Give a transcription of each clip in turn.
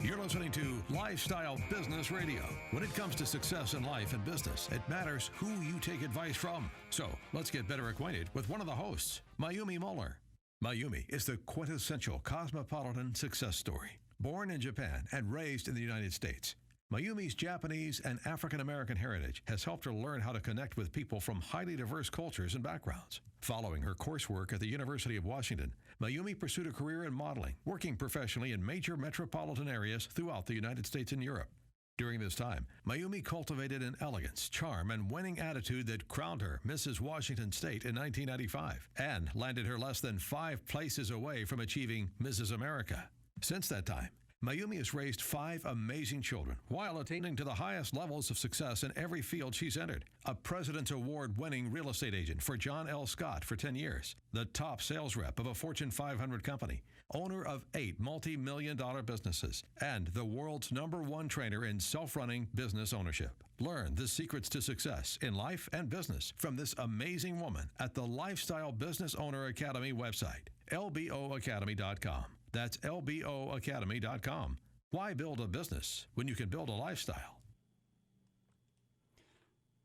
You're listening to Lifestyle Business Radio. When it comes to success in life and business, it matters who you take advice from. So let's get better acquainted with one of the hosts, Mayumi Muller. Mayumi is the quintessential cosmopolitan success story. Born in Japan and raised in the United States, Mayumi's Japanese and African-American heritage has helped her learn how to connect with people from highly diverse cultures and backgrounds. Following her coursework at the University of Washington, Mayumi pursued a career in modeling, working professionally in major metropolitan areas throughout the United States and Europe. During this time, Mayumi cultivated an elegance, charm, and winning attitude that crowned her Mrs. Washington State in 1995 and landed her less than 5 places away from achieving Mrs. America. Since that time, Mayumi has raised 5 amazing children while attaining to the highest levels of success in every field she's entered. A President's Award-winning real estate agent for John L. Scott for 10 years, the top sales rep of a Fortune 500 company, owner of 8 multi-million-dollar businesses, and the world's #1 trainer in self-running business ownership. Learn the secrets to success in life and business from this amazing woman at the Lifestyle Business Owner Academy website, lboacademy.com. That's lboacademy.com. Why build a business when you can build a lifestyle?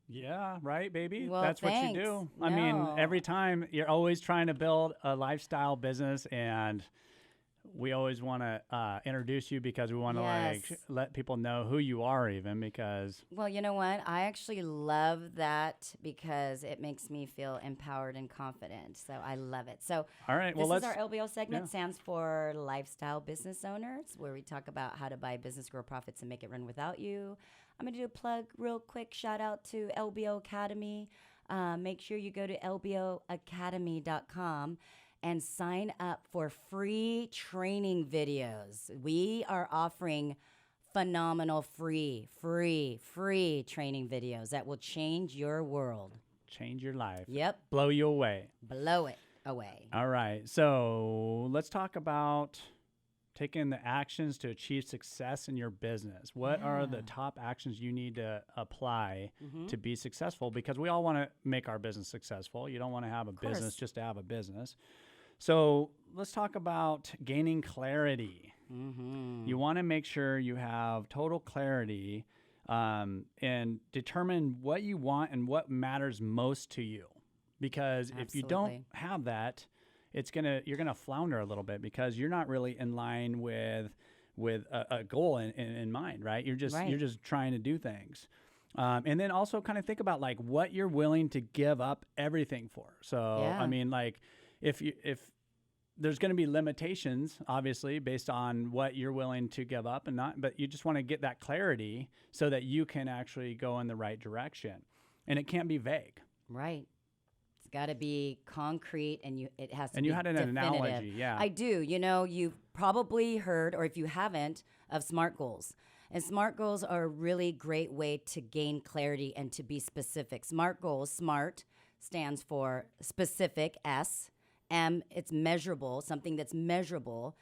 Yeah, right, baby. Well, That's thanks. what you do. I mean, every time you're always trying to build a lifestyle business, and we always want to introduce you because we want to Yes. let people know who you are, even because. Well, you know what? I actually love that because it makes me feel empowered and confident. So I love it. So All right, well, this is let's. our LBO segment. yeah. Stands for Lifestyle Business Owners, where we talk about how to buy business, grow profits, and make it run without you. I'm going to do a plug real quick. Shout out to LBO Academy. Make sure you go to lboacademy.com and sign up for free training videos. We are offering phenomenal free training videos that will change your world. Change your life. Yep. Blow you away. Blow it away. All right. So let's talk about taking the actions to achieve success in your business. What are the top actions you need to apply to be successful? Because we all want to make our business successful. You don't want to have a business just to have a business. So let's talk about gaining clarity. You want to make sure you have total clarity and determine what you want and what matters most to you. Because if you don't have that, you're gonna flounder a little bit because you're not really in line with a goal in mind, right? You're just trying to do things. And then also kind of think about like what you're willing to give up everything for. So I mean, like if there's going to be limitations, obviously, based on what you're willing to give up and not, but you just want to get that clarity so that you can actually go in the right direction. And it can't be vague. Right. It's got to be concrete, and it has to be And you had an definitive. analogy, yeah. I do. You know, you've probably heard, or if you haven't, of SMART goals. And SMART goals are a really great way to gain clarity and to be specific. SMART goals, SMART stands for specific, S. M, it's measurable, something that's measurable.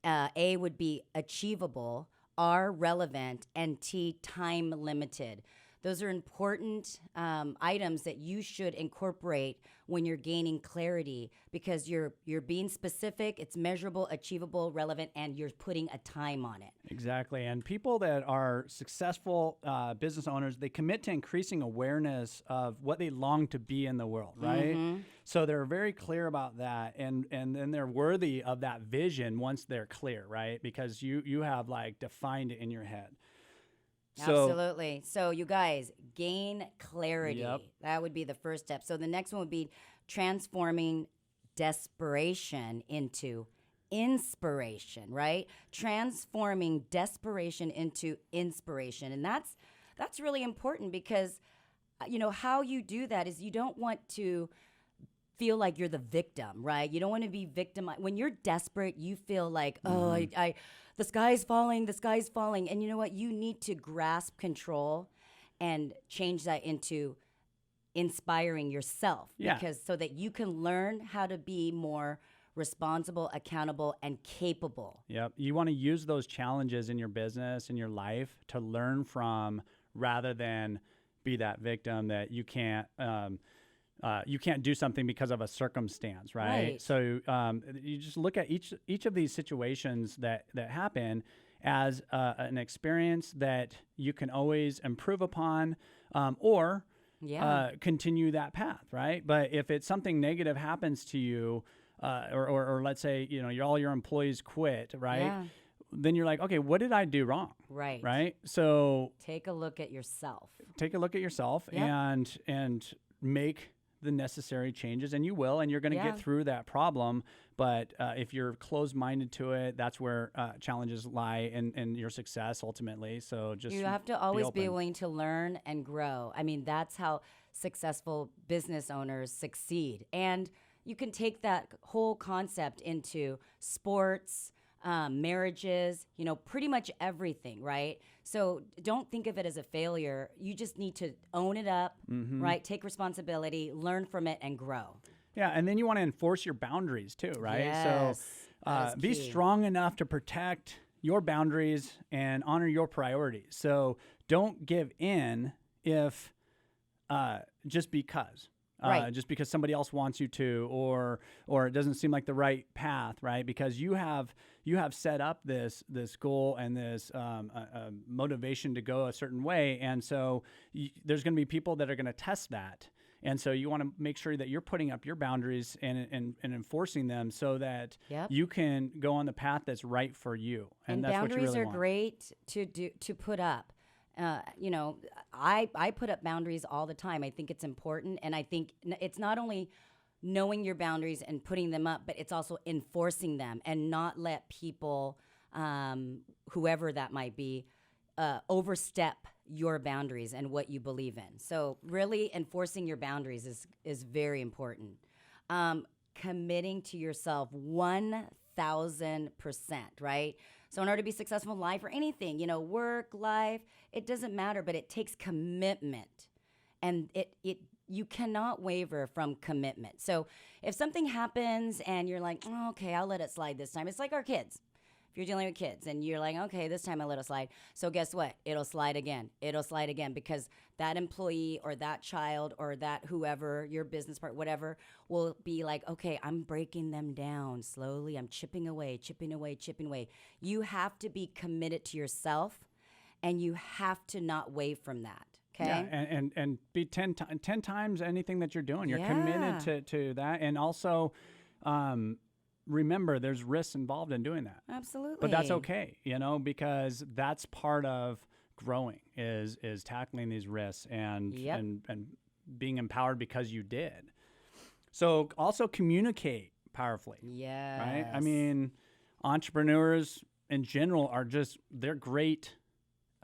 A would be achievable. R, relevant. And T, time limited. Those are important items that you should incorporate when you're gaining clarity because you're being specific, it's measurable, achievable, relevant, and you're putting a time on it. Exactly. And people that are successful business owners, they commit to increasing awareness of what they long to be in the world, right? So they're very clear about that. And then they're worthy of that vision once they're clear, right? Because you have like defined it in your head. Absolutely. So you guys, gain clarity. Yep. That would be the first step. So the next one would be transforming desperation into inspiration, right? Transforming desperation into inspiration. And that's really important because, you know, how you do that is you don't want to feel like you're the victim, right? You don't want to be victimized. When you're desperate, you feel like, the sky's falling, the sky's falling. And you know what? You need to grasp control and change that into inspiring yourself. Yeah. Because so that you can learn how to be more responsible, accountable, and capable. Yep. You want to use those challenges in your business, in your life to learn from rather than be that victim that you can't do something because of a circumstance, right? So you just look at each of these situations that happen, as an experience that you can always improve upon, or continue that path, right? But if it's something negative happens to you, or let's say, all your employees quit, right? Yeah. Then you're like, okay, what did I do wrong? Right. Right. So take a look at yourself. Take a look at yourself Yep. and make the necessary changes, and you will, and you're going to get through that problem. But if you're closed-minded to it, that's where challenges lie in your success ultimately. So just you have to always be open. willing to learn and grow. I mean, that's how successful business owners succeed. And you can take that whole concept into sports, marriages, pretty much everything, right? So don't think of it as a failure. You just need to own it up, right? Take responsibility, learn from it, and grow. Yeah, and then you want to enforce your boundaries too, right? Yes, So be strong enough to protect your boundaries and honor your priorities. So don't give in if just because. Right. Just because somebody else wants you to, or it doesn't seem like the right path, right? Because you have set up this goal and this motivation to go a certain way, and so there's going to be people that are going to test that, and so you want to make sure that you're putting up your boundaries and enforcing them so that you can go on the path that's right for you, and that's boundaries what you really are want. great to put up. I put up boundaries all the time. I think it's important. And I think it's not only knowing your boundaries and putting them up, but it's also enforcing them and not let people, whoever that might be, overstep your boundaries and what you believe in. So really enforcing your boundaries is very important. Committing to yourself 1,000%, right? So in order to be successful in life or anything, work, life, it doesn't matter, but it takes commitment. And you cannot waver from commitment. So if something happens and you're like, oh, okay, I'll let it slide this time. It's like our kids. If you're dealing with kids and you're like, okay, this time I'll let it slide. So guess what? It'll slide again. It'll slide again because that employee or that child or that whoever, your business partner, whatever, will be like, okay, I'm breaking them down slowly. I'm chipping away, chipping away, chipping away. You have to be committed to yourself and you have to not wave from that. Okay. Yeah, and be 10 times anything that you're doing. You're committed to that. And also, remember, there's risks involved in doing that. Absolutely. But that's okay, because that's part of growing is tackling these risks and being empowered because you did. So also communicate powerfully. Yes. Right? I mean, entrepreneurs in general they're great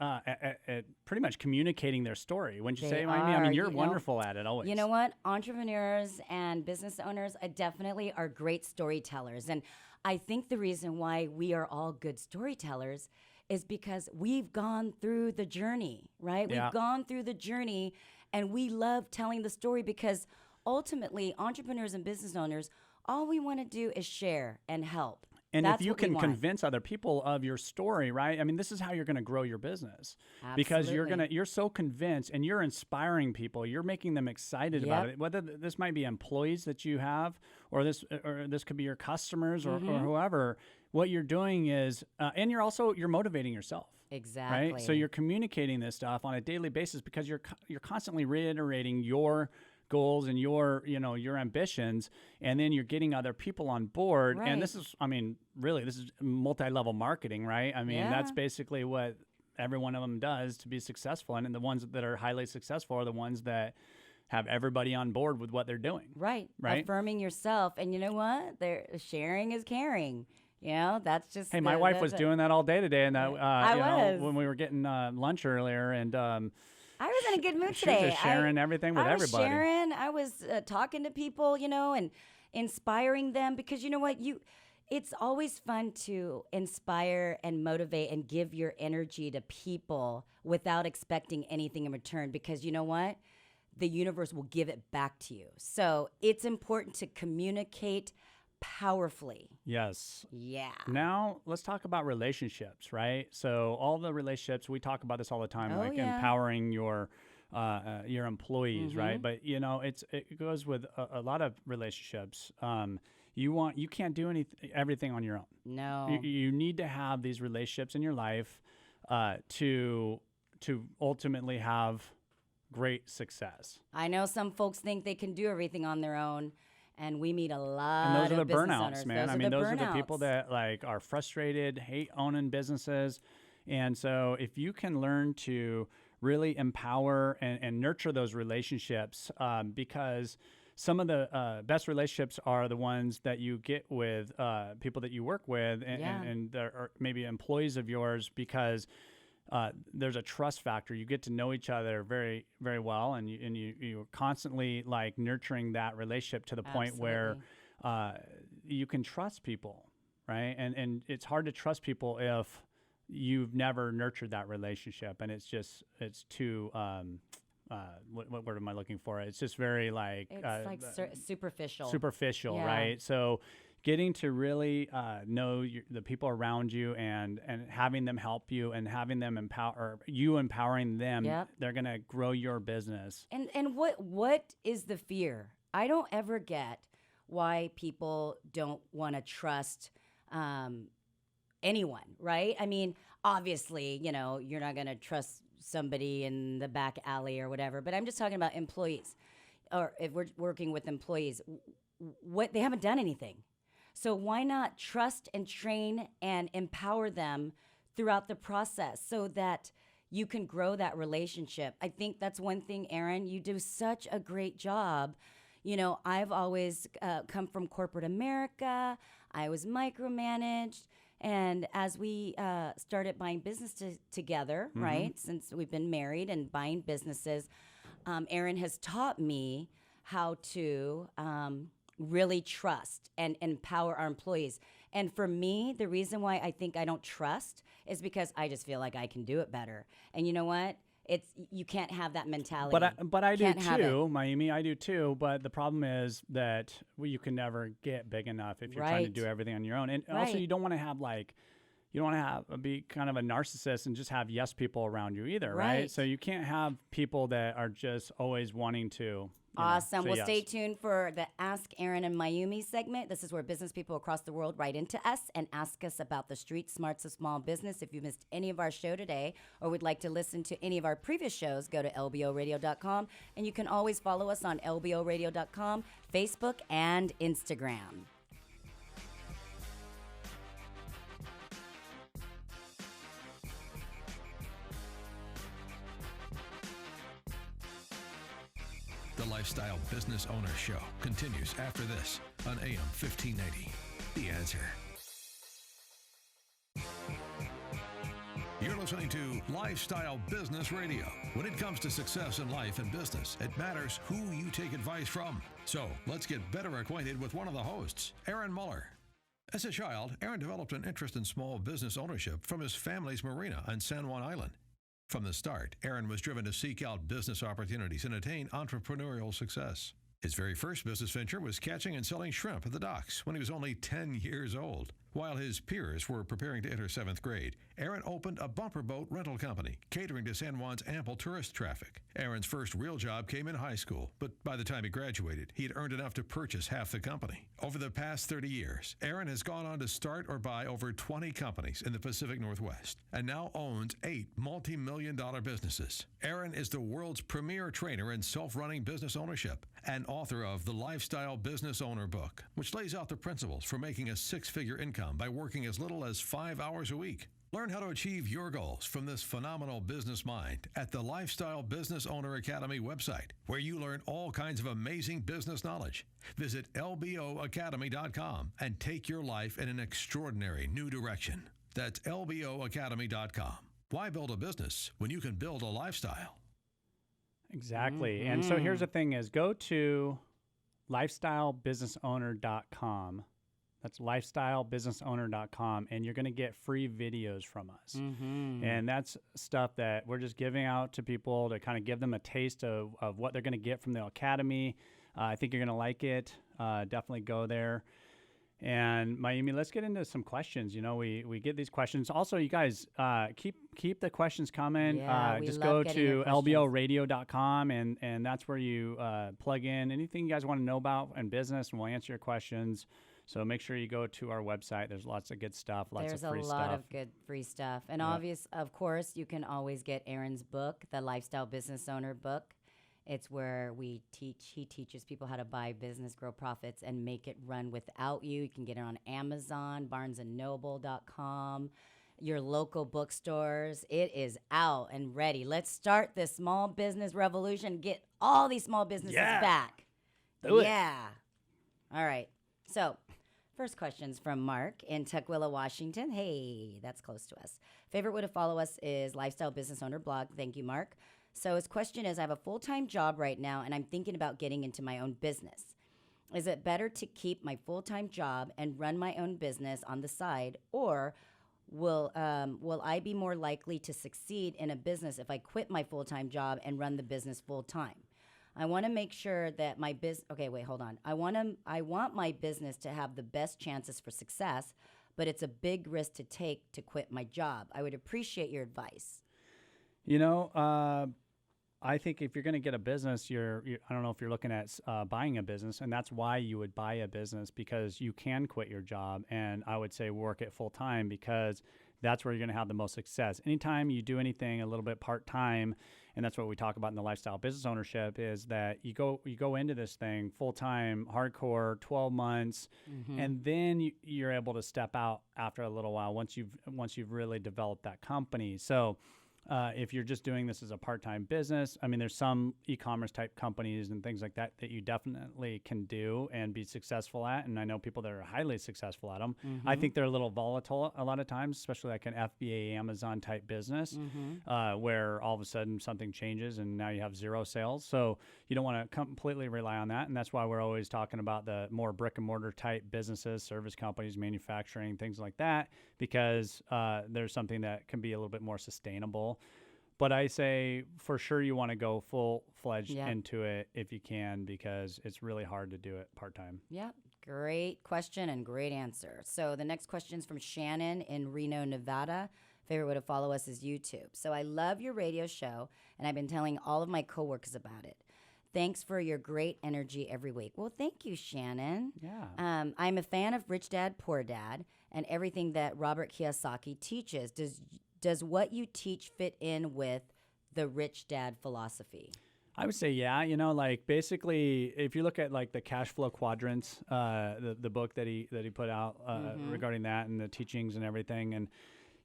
at pretty much communicating their story. Wouldn't you say, Mayumi? I mean, you're wonderful at it always. You know what? Entrepreneurs and business owners definitely are great storytellers. And I think the reason why we are all good storytellers is because we've gone through the journey, right? Yeah. We've gone through the journey and we love telling the story because ultimately entrepreneurs and business owners, all we want to do is share and help. And That's if you what we can want. convince other people of your story, right? I mean, this is how you're going to grow your business. Because Absolutely. you're so convinced and you're inspiring people. You're making them excited about it. Whether this might be employees that you have or this could be your customers or whoever. What you're doing is and you're motivating yourself. Exactly. Right? So you're communicating this stuff on a daily basis because you're constantly reiterating your goals and your ambitions, and then you're getting other people on board. Right. And this is multi-level marketing, right? I mean, that's basically what every one of them does to be successful. And the ones that are highly successful are the ones that have everybody on board with what they're doing. Right. Right. Affirming yourself. And you know what? Sharing is caring. That's just. Hey, my wife was doing that all day today, and I was when we were getting lunch earlier, and I was in a good mood she today. was just sharing everything with everybody. I was talking to people, and inspiring them because you know what? It's always fun to inspire and motivate and give your energy to people without expecting anything in return because you know what? The universe will give it back to you. So it's important to communicate powerfully. Yes. Yeah. Now let's talk about relationships, right? So all the relationships, we talk about this all the time, empowering your employees, right? But it goes with a lot of relationships. you can't do everything on your own. No. You need to have these relationships in your life to ultimately have great success. I know some folks think they can do everything on their own, and we meet a lot And those are the of business burnouts, owners. man. Those are the people that like are frustrated, hate owning businesses. And so if you can learn to really empower and nurture those relationships, because some of the best relationships are the ones that you get with people that you work with and they're maybe employees of yours, because there's a trust factor. You get to know each other very, very well, and you're constantly like nurturing that relationship to the point where you can trust people, right? And it's hard to trust people if you've never nurtured that relationship, and it's too what word am I looking for? It's just very like superficial. Superficial, right? So getting to really know the people around you and having them help you and having them empowering them, they're going to grow your business. And what is the fear? I don't ever get why people don't want to trust anyone, right? I mean, obviously, you're not going to trust somebody in the back alley or whatever, but I'm just talking about employees, or if we're working with employees, they haven't done anything. So why not trust and train and empower them throughout the process so that you can grow that relationship? I think that's one thing, Aaron, you do such a great job. I've always come from corporate America. I was micromanaged. And as we started buying business together, right, since we've been married and buying businesses, Aaron has taught me how to really trust and empower our employees. And for me, the reason why I think I don't trust is because I just feel like I can do it better. And you know what? You can't have that mentality. But I do too, Mayumi. I do too. But the problem is that you can never get big enough if you're trying to do everything on your own. And also, you don't want to have be kind of a narcissist and just have yes people around you either, right? So you can't have people that are just always wanting to. Awesome. Well, stay tuned for the Ask Aaron and Mayumi segment. This is where business people across the world write into us and ask us about the street smarts of small business. If you missed any of our show today or would like to listen to any of our previous shows, go to lboradio.com, and you can always follow us on lboradio.com, Facebook, and Instagram. The Lifestyle Business Owner Show continues after this on AM 1580. The Answer. You're listening to Lifestyle Business Radio. When it comes to success in life and business, it matters who you take advice from. So let's get better acquainted with one of the hosts, Aaron Muller. As a child, Aaron developed an interest in small business ownership from his family's marina on San Juan Island. From the start, Aaron was driven to seek out business opportunities and attain entrepreneurial success. His very first business venture was catching and selling shrimp at the docks when he was only 10 years old. While his peers were preparing to enter 7th grade, Aaron opened a bumper boat rental company, catering to San Juan's ample tourist traffic. Aaron's first real job came in high school, but by the time he graduated, he had earned enough to purchase half the company. Over the past 30 years, Aaron has gone on to start or buy over 20 companies in the Pacific Northwest and now owns 8 multi-million-dollar businesses. Aaron is the world's premier trainer in self-running business ownership and author of the Lifestyle Business Owner book, which lays out the principles for making a 6-figure income by working as little as 5 hours a week. Learn how to achieve your goals from this phenomenal business mind at the Lifestyle Business Owner Academy website, where you learn all kinds of amazing business knowledge. Visit lboacademy.com and take your life in an extraordinary new direction. That's lboacademy.com. Why build a business when you can build a lifestyle? Exactly. And so here's the thing is, go to lifestylebusinessowner.com. That's lifestylebusinessowner.com, and you're going to get free videos from us. And that's stuff that we're just giving out to people to kind of give them a taste of what they're going to get from the Academy. I think you're going to like it. Definitely go there. And Mayumi, let's get into some questions. We get these questions. Also, you guys, keep the questions coming. Yeah, just go to lboradio.com, and that's where you plug in anything you guys want to know about in business, and we'll answer your questions. So make sure you go to our website. There's lots of good stuff, lots There's of free a stuff. lot of good free stuff. And of course, you can always get Aaron's book, the Lifestyle Business Owner book. It's where he teaches people how to buy business, grow profits, and make it run without you. You can get it on Amazon, barnesandnoble.com, your local bookstores. It is out and ready. Let's start this small business revolution. Get all these small businesses back. Do it. Yeah. All right. So, first question's from Mark in Tukwila, Washington. Hey, that's close to us. Favorite way to follow us is Lifestyle Business Owner Blog. Thank you, Mark. So his question is, I have a full-time job right now, and I'm thinking about getting into my own business. Is it better to keep my full-time job and run my own business on the side, or will I be more likely to succeed in a business if I quit my full-time job and run the business full-time? I want to make sure that my business. Okay, wait, hold on. I want my business to have the best chances for success, but it's a big risk to take to quit my job. I would appreciate your advice. I think if you're going to get a business, I don't know if you're looking at buying a business, and that's why you would buy a business, because you can quit your job, and I would say work it full time, because that's where you're going to have the most success. Anytime you do anything a little bit part-time, and that's what we talk about in the Lifestyle Business Ownership, is that you go into this thing full-time, hardcore, 12 months, and then you're able to step out after a little while once you've really developed that company. So if you're just doing this as a part-time business, I mean, there's some e-commerce type companies and things like that you definitely can do and be successful at. And I know people that are highly successful at them. I think they're a little volatile a lot of times, especially like an FBA, Amazon type business, where all of a sudden something changes and now you have zero sales. So you don't want to completely rely on that. And that's why we're always talking about the more brick and mortar type businesses, service companies, manufacturing, things like that, because there's something that can be a little bit more sustainable. But I say for sure you want to go full-fledged into it if you can, because it's really hard to do it part-time. Yeah, great question and great answer. So the next question is from Shannon in Reno, Nevada. Favorite way to follow us is YouTube. So I love your radio show, and I've been telling all of my coworkers about it. Thanks for your great energy every week. Well, thank you, Shannon. Yeah. I'm a fan of Rich Dad, Poor Dad, and everything that Robert Kiyosaki teaches. Does what you teach fit in with the Rich Dad philosophy? I would say, yeah. Like basically, if you look at like the cash flow quadrants, the book that he put out regarding that and the teachings and everything, and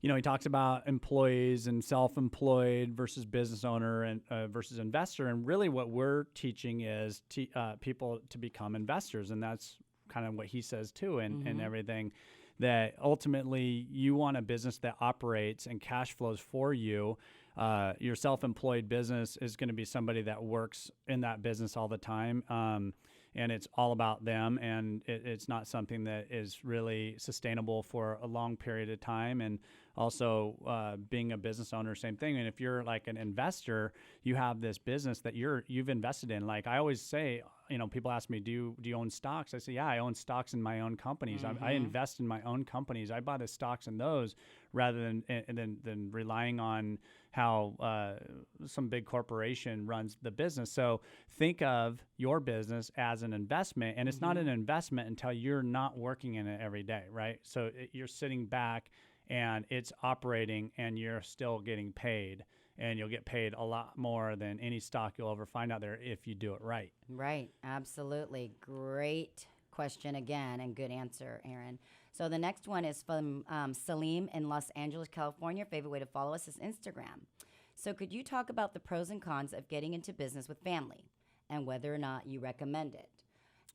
he talks about employees and self-employed versus business owner and versus investor, and really what we're teaching is people to become investors, and that's kind of what he says too, and everything. That ultimately you want a business that operates and cash flows for you. Your self-employed business is going to be somebody that works in that business all the time, and it's all about them, and it's not something that is really sustainable for a long period of time. And also being a business owner, same thing. And if you're like an investor, you have this business that you've invested in. Like I always say, people ask me, do you own stocks? I say, yeah, I own stocks in my own companies. I invest in my own companies. I buy the stocks in those rather than relying on how some big corporation runs the business. So think of your business as an investment, and it's not an investment until you're not working in it every day, right? So you're sitting back and it's operating and you're still getting paid, and you'll get paid a lot more than any stock you'll ever find out there if you do it right. Right. Absolutely. Great question again, and good answer, Aaron. So the next one is from Salim in Los Angeles, California. Favorite way to follow us is Instagram. So could you talk about the pros and cons of getting into business with family and whether or not you recommend it?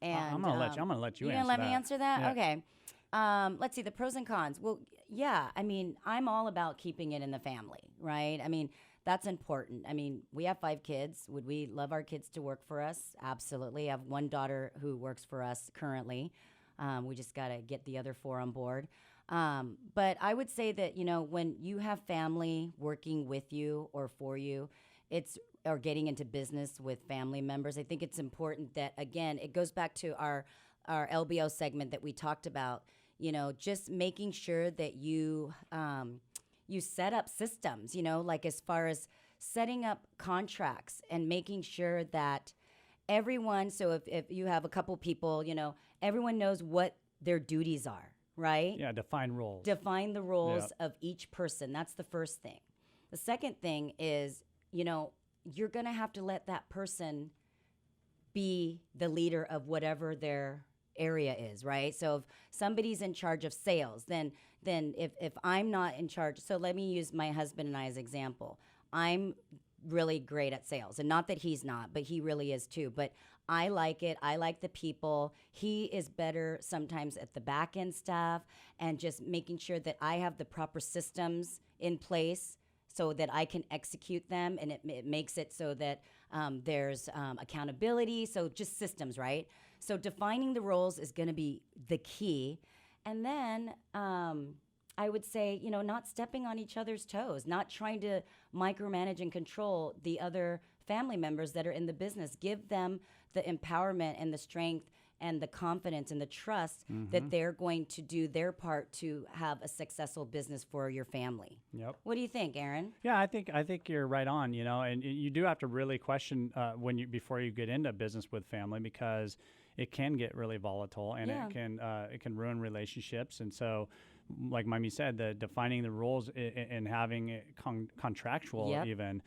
And I'm gonna let you answer that. You're gonna let me answer that? Yeah. Okay. Let's see, the pros and cons. Well, yeah, I mean, I'm all about keeping it in the family, right? I mean, that's important. I mean, we have 5 kids. Would we love our kids to work for us? Absolutely. I have one daughter who works for us currently. We just got to get the other 4 on board. But I would say that, when you have family working with you or for you, or getting into business with family members, I think it's important that, again, it goes back to our LBO segment that we talked about, just making sure that you set up systems, like as far as setting up contracts and making sure that everyone, so if you have a couple people, everyone knows what their duties are, right? Yeah, define roles. Define the roles Yep. of each person. That's the first thing. The second thing is, you're going to have to let that person be the leader of whatever their area is, right? So if somebody's in charge of sales, then if I'm not in charge, so let me use my husband and I as example. I'm really great at sales, and not that he's not, but he really is too. But I like it. I like the people. He is better sometimes at the back end stuff and just making sure that I have the proper systems in place so that I can execute them, and it makes it so that there's accountability. So just systems, right? So defining the roles is going to be the key. And then I would say, not stepping on each other's toes, not trying to micromanage and control the other family members that are in the business. Give them the empowerment and the strength and the confidence and the trust that they're going to do their part to have a successful business for your family. Yep. What do you think, Aaron? Yeah, I think you're right on, and you do have to really question before you get into business with family, because it can get really volatile, and it can ruin relationships. And so, like Mayumi said, defining the rules and having it contractual even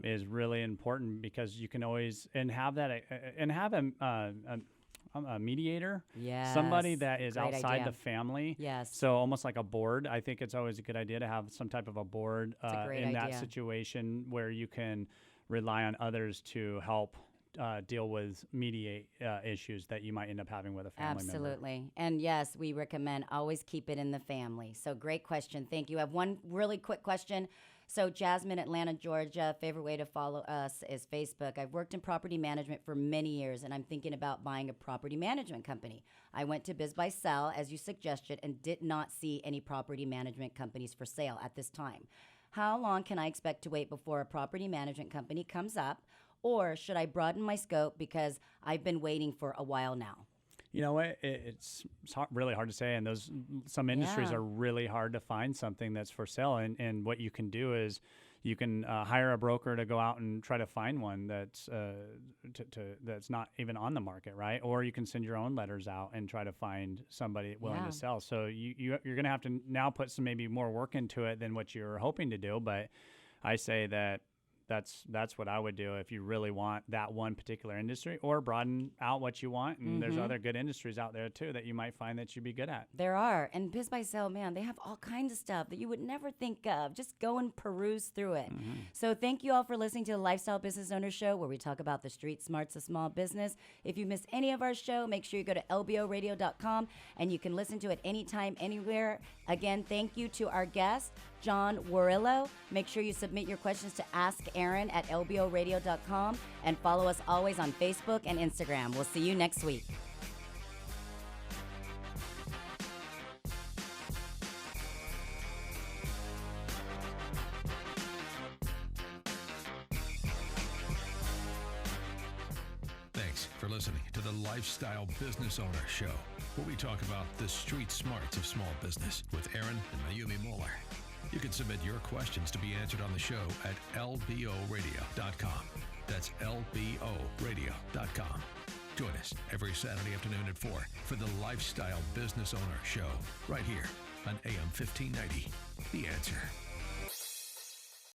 is really important, because you can always have a mediator, somebody that is Great outside idea. the family. Yes. So almost like a board. I think it's always a good idea to have some type of a board in that idea. situation where you can rely on others to help deal with mediate issues that you might end up having with a family member. Absolutely. And yes, we recommend always keep it in the family. So great question. Thank you. I have one really quick question. So Jasmine, Atlanta, Georgia, favorite way to follow us is Facebook. I've worked in property management for many years, and I'm thinking about buying a property management company. I went to Biz by Sell, as you suggested, and did not see any property management companies for sale at this time. How long can I expect to wait before a property management company comes up? Or should I broaden my scope because I've been waiting for a while now? You know what? It's really hard to say, and some industries are really hard to find something that's for sale. And what you can do is you can hire a broker to go out and try to find one that's that's not even on the market, right? Or you can send your own letters out and try to find somebody willing to sell. So you're going to have to now put some maybe more work into it than what you're hoping to do. But I say that's what I would do if you really want that one particular industry, or broaden out what you want. And there's other good industries out there too that you might find that you'd be good at. There are. And Biz by Sell, man, they have all kinds of stuff that you would never think of. Just go and peruse through it. So thank you all for listening to the Lifestyle Business Owner Show, where we talk about the street smarts of small business. If you missed any of our show, make sure you go to lboradio.com and you can listen to it anytime, anywhere. Again, thank you to our guest, John Warrillow. Make sure you submit your questions to Ask Aaron at lboradio.com, and follow us always on Facebook and Instagram. We'll see you next week. Thanks for listening to the Lifestyle Business Owner Show, where we talk about the street smarts of small business with Aaron and Mayumi Muller. You can submit your questions to be answered on the show at lboradio.com. That's lboradio.com. Join us every Saturday afternoon at 4 for the Lifestyle Business Owner Show, right here on AM 1590. The Answer.